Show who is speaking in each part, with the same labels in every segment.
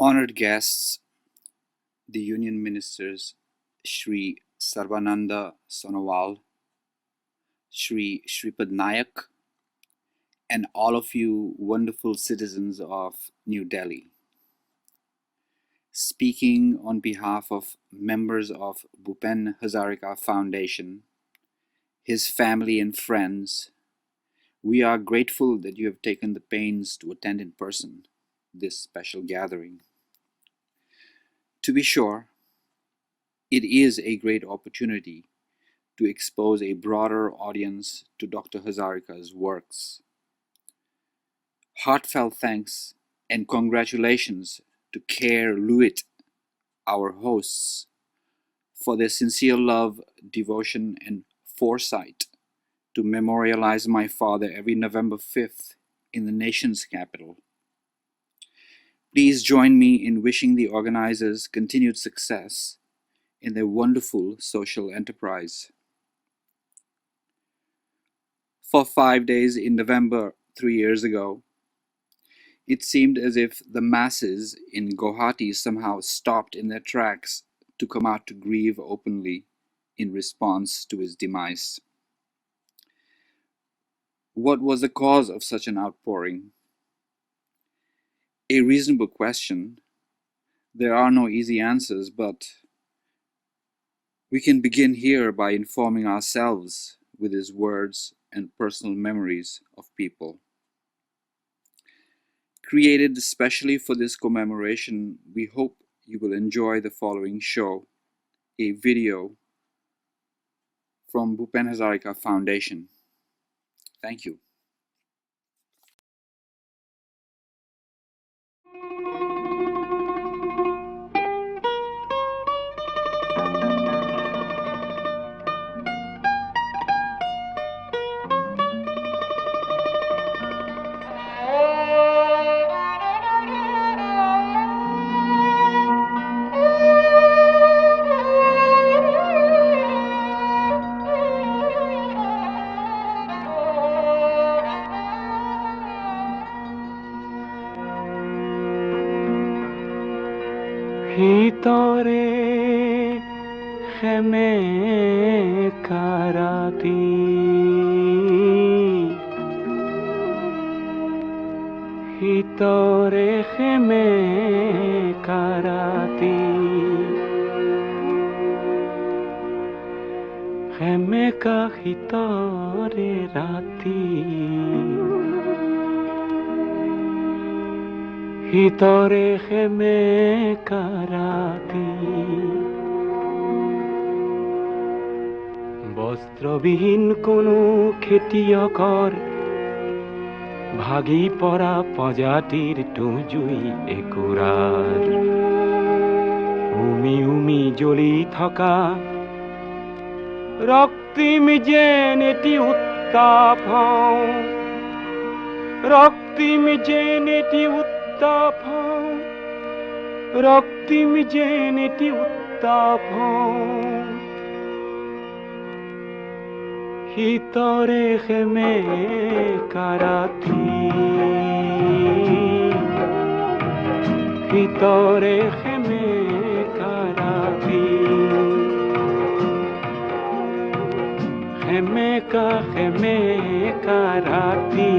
Speaker 1: Honored guests, the Union Ministers Shri Sarvananda Sonowal, Shri Shripad Nayak, and all of you wonderful citizens of New Delhi. Speaking on behalf of members of Bhupen Hazarika Foundation, his family and friends, we are grateful that you have taken the pains to attend in person this special gathering. To be sure, it is a great opportunity to expose a broader audience to Dr. Hazarika's works. Heartfelt thanks and congratulations to Care Lewitt, our hosts, for their sincere love, devotion, and foresight to memorialize my father every November 5th in the nation's capital. Please join me in wishing the organizers continued success in their wonderful social enterprise. For 5 days in November 3 years ago, it seemed as if the masses in Guwahati somehow stopped in their tracks to come out to grieve openly in response to his demise. What was the cause of such an outpouring? A reasonable question. There are no easy answers, but we can begin here by informing ourselves with his words and personal memories of people. Created especially for this commemoration, we hope you will enjoy the following show, a video from Bhupen Hazarika Foundation. Thank you.
Speaker 2: ভিতরে খেমে কারাতি ভিতরে খেমে কারাতি খেমে কা ভিতরে রাতি ভিতরে খেমে কারাতি বস্ত্রবিহীন কোনো খেতিয়কৰ ভাগি পৰা প্ৰজাতিৰ টুজুই একুৰাৰ উমি উমি জ্বলি থকা ৰক্তিম যেন এটি উত্তাপ ৰক্তিম যেন এটি উত্তাপ রক্তিম যেন এটি উত্তাপ ভিতরে খেমে কারাতি ভিতরে খেমে কারাতি খেমে কারাতি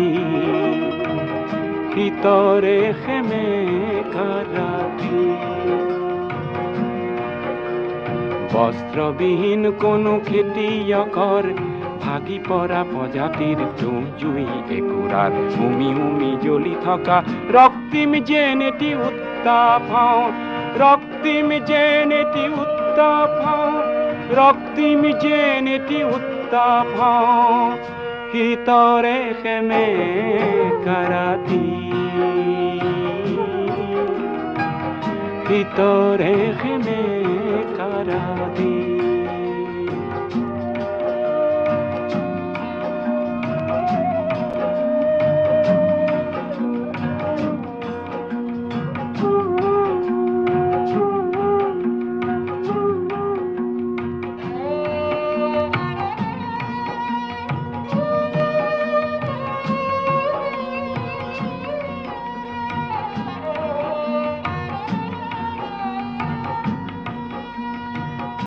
Speaker 2: ভিতরে খেমে কারাতি বস্ত্রবিহীন কোনো খেতিয়কৰ ভাগি পৰা প্ৰজাতিৰ জুই একুৰাৰ উমি উমি জ্বলি থকা ৰক্তিম যেন এটি উত্তাপ ৰক্তিম যেন এটি উত্তাপ ৰক্তিম যেন এটি উত্তাপ ভিতরে খেমে কারাতি ভিতরে খেমে কারাতি